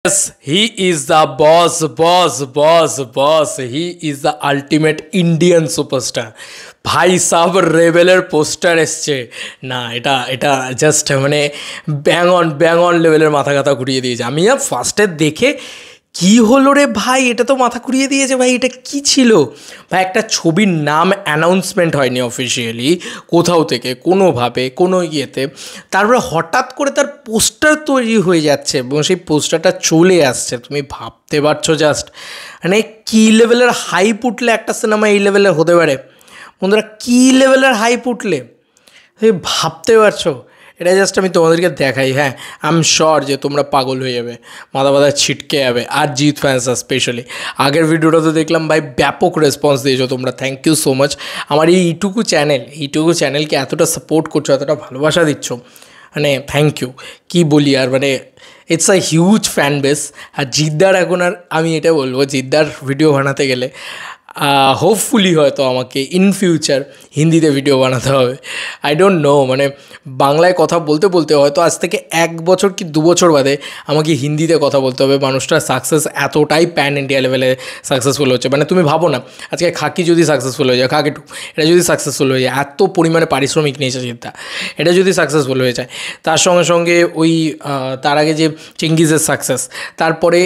Yes, he is the boss. He is the ultimate Indian superstar. ভাই sub রেবেলের poster এসছে না, এটা just মানে ব্যাং অন লেভেলের মাথা ব্যথা ঘুরিয়ে দিয়েছে। আমি ফার্স্টে দেখে কি হলো রে ভাই, এটা তো মাথা ঘুরিয়ে দিয়েছে ভাই। এটা কি ছিল ভাই? একটা ছবির নাম অ্যানাউন্সমেন্ট হয়নি অফিসিয়ালি কোথাও থেকে, কোনোভাবে কোনো ইয়েতে, তারপরে হঠাৎ করে তার পোস্টার তৈরি হয়ে যাচ্ছে এবং সেই পোস্টারটা চলে আসছে। তুমি ভাবতে পারছো জাস্ট মানে কী লেভেলের হাইপ উঠলে একটা সিনেমা এই লেভেলের হতে পারে বন্ধুরা? কী লেভেলের হাইপ উঠলে তুমি ভাবতে পারছো? এটা জাস্ট আমি তোমাদেরকে দেখাই। হ্যাঁ, আই এম শিওর যে তোমরা পাগল হয়ে যাবে, মাথা মাথা ছিটকে যাবে। আর জিৎ ফ্যান্স স্পেশালি আগের ভিডিওটা তো দেখলাম ভাই, ব্যাপক রেসপন্স দিয়েছো তোমরা, থ্যাংক ইউ সো মাচ। আমার এইটুকু চ্যানেলকে এতটা সাপোর্ট করছো, এতটা ভালোবাসা দিচ্ছ, মানে থ্যাংক ইউ। কী বলি আর, মানে it's a huge fan base. আর জিদ্দার এখন, আর আমি এটা বলবো, জিদ্দার ভিডিও বানাতে গেলে হোপফুলি হয়তো আমাকে ইন ফিউচার হিন্দিতে ভিডিও বানাতে হবে। আই ডোন্ট নো, মানে বাংলায় কথা বলতে বলতে হয়তো আজ থেকে 1 বছর কি 2 বছর বাদে আমাকে হিন্দিতে কথা বলতে হবে। মানুষটার সাকসেস এতটাই প্যান ইন্ডিয়া লেভেলে সাকসেসফুল হচ্ছে, মানে তুমি ভাবো না, আজকে খাকি যদি সাকসেসফুল হয়ে যায়, খাকি টু এটা যদি সাকসেসফুল হয়ে যায়, এত পরিমাণে পারিশ্রমিক নিয়েছে চিন্তা, এটা যদি সাকসেসফুল হয়ে যায়, তার সঙ্গে সঙ্গে ওই তার আগে যে চেঙ্গিজের সাকসেস, তারপরে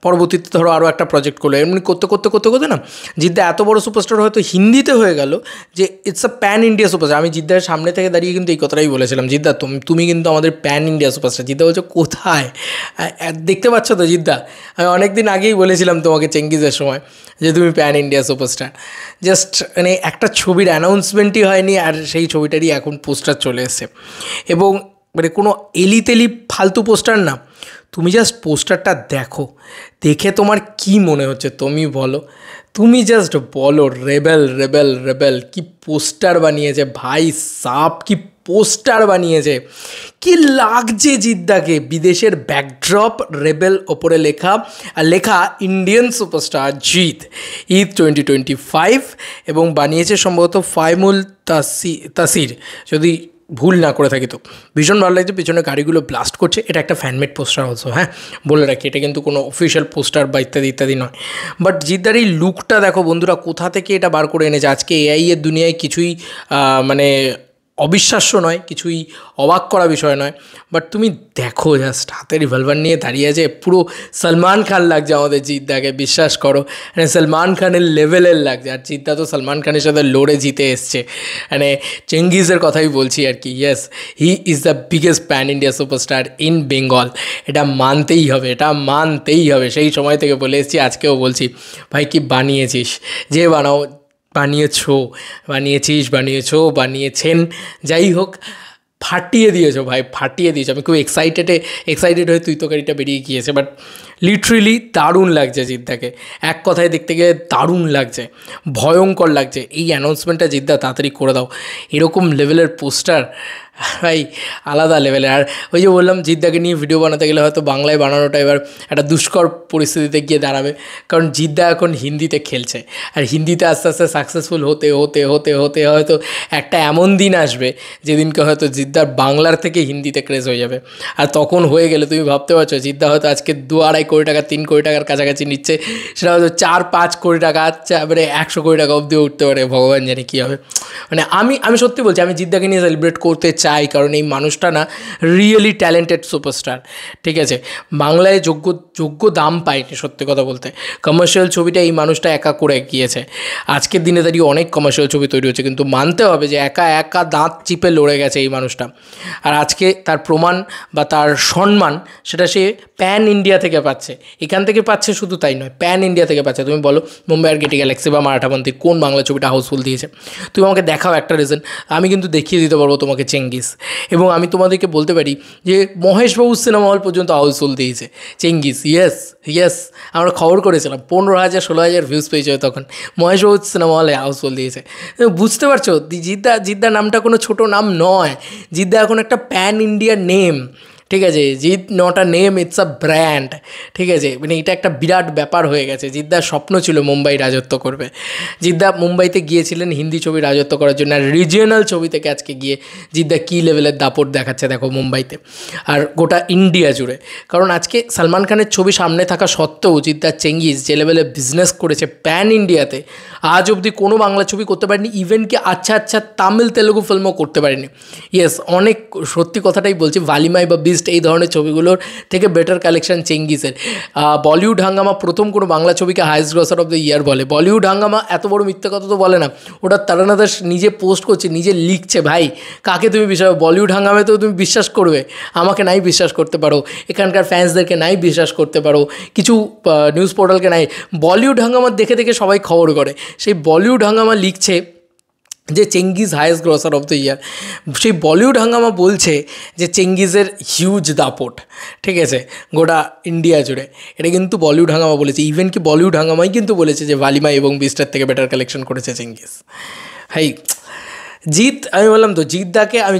পরবর্তীতে ধরো আরও একটা প্রজেক্ট করলো, এমনি করতে করতে করতে করতে না জিদ্দা এত বড় সুপারস্টার হয়তো হিন্দিতে হয়ে গেল যে it's a pan India superstar. আমি জিদ্দার সামনে থেকে দাঁড়িয়ে কিন্তু এই কথাটাই বলেছিলাম, জিদ্দা তুমি কিন্তু আমাদের প্যান ইন্ডিয়া সুপারস্টার। জিদ্দা বলছে কোথায়? দেখতে পাচ্ছ তো জিদ্দা, আমি অনেক দিন আগেই বলেছিলাম তোমাকে চেঙ্গিজের সময় যে তুমি প্যান ইন্ডিয়া সুপারস্টার। জাস্ট মানে একটা ছবির অ্যানাউন্সমেন্টই হয়নি আর সেই ছবিটারই এখন পোস্টার চলে এসছে, এবং মানে কোনো এলিতেলি ফালতু পোস্টার না। তুমি জাস্ট পোস্টারটা দেখো, দেখে তোমার কি মনে হচ্ছে তুমি বলো, তুমি জাস্ট বলো। রেবেল কি পোস্টার বানিয়েছে ভাই সাব, কি পোস্টার বানিয়েছে, কি লাগছে জিদ্দাকে। বিদেশের ব্যাকড্রপ, রেবেল ওপরে লেখা, আর লেখা ইন্ডিয়ান সুপারস্টার জিৎ ঈদ 2025, এবং বানিয়েছে সম্ভবত ফাইমুল তাসির, যদি ভুল না করে থাকি। তো ভীষণ ভালো লাগছে, পিছনে গাড়িগুলো ব্লাস্ট করছে। এটা একটা ফ্যানমেড পোস্টার অলসো, হ্যাঁ বলে রাখি, এটা কিন্তু কোনো অফিশিয়াল পোস্টার বা ইত্যাদি নয়। বাট জিদ্দার এই লুকটা দেখো বন্ধুরা, কোথা থেকে এটা বার করে এনেছে। আজকে এআই এর দুনিয়ায় কিছুই মানে অবিশ্বাস্য নয়, কিছুই অবাক করা বিষয় নয়। বাট তুমি দেখো জাস্ট হাতে রিভলভার নিয়ে দাঁড়িয়ে আছে, পুরো সলমান খান লাগছে আমাদের জিদ্দাকে, বিশ্বাস করো, মানে সলমান খানের লেভেলের লাগছে। আর জিদ্দা তো সলমান খানের সাথে লড়ে জিতে এসছে, মানে চেঙ্গিজের কথাই বলছি আর কি। Yes, he is the biggest pan India superstar in Bengal. এটা মানতেই হবে। সেই সময় থেকে বলে এসেছি, আজকেও বলছি, ভাই কি বানিয়েছিস, যে বানাও, বানিয়েছেন, যাই হোক, ফাটিয়ে দিয়েছো ভাই, আমি খুব এক্সাইটেড হয়ে তুই তো গাড়িটা বেরিয়ে গিয়েছে। বাট লিটারেলি দারুণ লাগছে জিদ্দাকে, এক কথায় দেখতে গেলে দারুণ লাগছে, ভয়ঙ্কর লাগছে। এই অ্যানাউন্সমেন্টটা জিদ্দা তাড়াতাড়ি করে দাও, এরকম লেভেলের পোস্টার ভাই আলাদা লেভেলের। আর ওই যে বললাম, জিদ্দাকে নিয়ে ভিডিও বানাতে গেলে হয়তো বাংলায় বানানোটা এবার একটা দুষ্কর পরিস্থিতিতে গিয়ে দাঁড়াবে, কারণ জিদ্দা এখন হিন্দিতে খেলছে, আর হিন্দিতে আস্তে আস্তে সাকসেসফুল হতে হয়তো একটা এমন দিন আসবে যেদিনকে হয়তো জিদ্দার বাংলার থেকে হিন্দিতে ক্রেজ হয়ে যাবে। আর তখন হয়ে গেলে তুমি ভাবতে পারছো, জিদ্দা হয়তো আজকে 2-2.5 কোটি টাকা, 3 কোটি টাকার কাছাকাছি নিচ্ছে, সেটা হয়তো 4-5 কোটি টাকা, মানে 100 কোটি টাকা অবধিও উঠতে পারে, ভগবান জানে কী হবে। মানে আমি সত্যি বলছি, আমি জিদ্দাকে নিয়ে সেলিব্রেট করতে চাই, কারণ এই মানুষটা না রিয়েলি ট্যালেন্টেড সুপারস্টার, ঠিক আছে। বাংলায় যোগ্য দাম পায়নি সত্যি কথা বলতে। কমার্শিয়াল ছবিটা এই মানুষটা একা করে গিয়েছে। আজকের দিনে দাঁড়িয়ে অনেক কমার্শিয়াল ছবি তৈরি হচ্ছে, কিন্তু মানতে হবে যে একা দাঁত চিপে লড়ে গেছে এই মানুষটা। আর আজকে তার প্রমাণ বা তার সম্মান, সেটা সে প্যান ইন্ডিয়া থেকে পাচ্ছে। এখান থেকে পাচ্ছে শুধু তাই নয়, প্যান ইন্ডিয়া থেকে পাচ্ছে। তুমি বলো, মুম্বাই আর গেটি গ্যালাক্সি বা মারাঠাবন্তি কোন বাংলা ছবিটা হাউসফুল দিয়েছে? তুমি আমাকে দেখাও একটা রিজন, আমি কিন্তু দেখিয়ে দিতে পারবো তোমাকে চেঙ্গিস। এবং আমি তোমাদেরকে বলতে পারি যে মহেশবাবুর সিনেমা হল পর্যন্ত হাউসফুল দিয়েছে চেঙ্গিস। ইয়েস, আমরা খবর করেছিলাম 15,000-16,000 ভিউজ পেয়েছে তখন, মহেশবাবুর সিনেমা হলে হাউসফুল দিয়েছে। বুঝতে পারছো, জিদ্দা নামটা কোনো ছোটো নাম নয়, জিদ্দা এখন একটা প্যান ইন্ডিয়া নেম, ঠিক আছে, Jeet not a name, it's a brand. ঠিক আছে, মানে এটা একটা বিরাট ব্যাপার হয়ে গেছে। জিদ্দার স্বপ্ন ছিল মুম্বাই রাজত্ব করবে। জিদ্দা মুম্বাইতে গিয়েছিলেন হিন্দি ছবি রাজত্ব করার জন্য, আর রিজিয়নাল ছবি থেকে আজকে গিয়ে জিদ্দা কী লেভেলের দাপট দেখাচ্ছে দেখো মুম্বাইতে আর গোটা ইন্ডিয়া জুড়ে। কারণ আজকে সালমান খানের ছবি সামনে থাকা সত্ত্বেও জিদ্দার চেঙ্গিজ যে লেভেলে বিজনেস করেছে প্যান ইন্ডিয়াতে, আজ অবধি কোনো বাংলা ছবি করতে পারেনি, ইভেন কি আচ্ছা আচ্ছা তামিল তেলুগু ফিল্মও করতে পারেনি। ইয়েস, অনেক সত্যি কথাটাই বলছি, ভালিমাই বা বিস্ট এই ধরনের ছবিগুলোর থেকে বেটার কালেকশন চেঙ্গিসের। বলিউড হাঙ্গামা প্রথম কোনো বাংলা ছবিকে highest grosser of the year বলে। বলিউড হাঙ্গামা এত বড় মিথ্যা কথা তো বলে না, ওটা তারানা দাস নিজে পোস্ট করছে, নিজে লিখছে। ভাই কাকে তুমি বিশ্বাস, বলিউড হাঙ্গামাতেও তুমি বিশ্বাস করবে? আমাকে নাই বিশ্বাস করতে পারো, এখানকার ফ্যান্সদেরকে নাই বিশ্বাস করতে পারো, কিছু নিউজ পোর্টালকে নাই। বলিউড হাঙ্গামা দেখে দেখে সবাই খবর করে, সেই বলিউড হাঙ্গামা লিখছে যে Chengiz highest grosser of the year. সেই বলিউড হাঙ্গামা বলছে যে চেঙ্গিজের হিউজ দাপট, ঠিক আছে, গোটা ইন্ডিয়া জুড়ে। এটা কিন্তু বলিউড হাঙ্গামা বলেছে, ইভেন কি বলিউড হাঙ্গামাই কিন্তু বলেছে যে ভালিমা এবং বিস্টার থেকে বেটার কালেকশন করেছে চেঙ্গিজ। হাই জিৎ, আমি বললাম তো জিৎদাকে আমি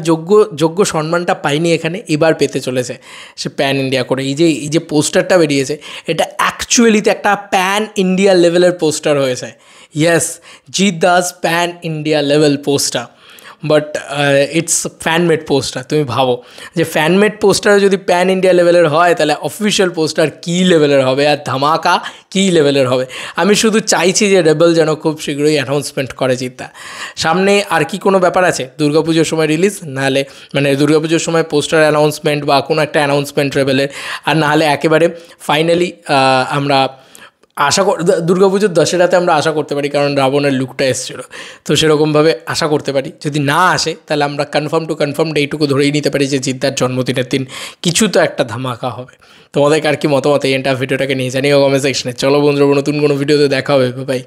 যোগ্য সম্মানটা পাইনি এখানে, এবার পেতে চলেছে সে প্যান ইন্ডিয়া করে। এই যে পোস্টারটা বেরিয়েছে, এটা অ্যাকচুয়ালিতে একটা প্যান ইন্ডিয়া লেভেলের পোস্টার হয়েছে। Yes, Jeet Das pan India level poster, but it's fan-made poster. তুমি ভাবো যে ফ্যানমেড পোস্টার যদি প্যান ইন্ডিয়া লেভেলের হয়, তাহলে অফিসিয়াল পোস্টার কী লেভেলের হবে, আর ধামাকা কী লেভেলের হবে। আমি শুধু চাইছি যে রেবেল যেন খুব শীঘ্রই অ্যানাউন্সমেন্ট করে জিদ্দা। সামনে আর কি কোনো ব্যাপার আছে? দুর্গাপুজোর সময় রিলিজ, নাহলে মানে দুর্গাপুজোর সময় পোস্টার অ্যানাউন্সমেন্ট বা কোনো একটা অ্যানাউন্সমেন্ট রেবেলের, আর নাহলে একেবারে ফাইনালি আমরা দুর্গাপুজোর দশেরাতে আমরা আশা করতে পারি, কারণ রাবণের লুকটা এসেছিলো, তো সেরকমভাবে আশা করতে পারি। যদি না আসে তাহলে আমরা কনফার্ম এইটুকু ধরেই নিতে পারি যে জিদ্দার জন্মদিনের দিন কিছু তো একটা ধামাকা হবে। তোমাদের আর কি মতামত এই এন্টার ভিডিওটাকে নিয়ে জানিও কমেন্ট সেকশনে। চলো বন্ধুরা, নতুন কোনো ভিডিওতে দেখা হবে, বাই।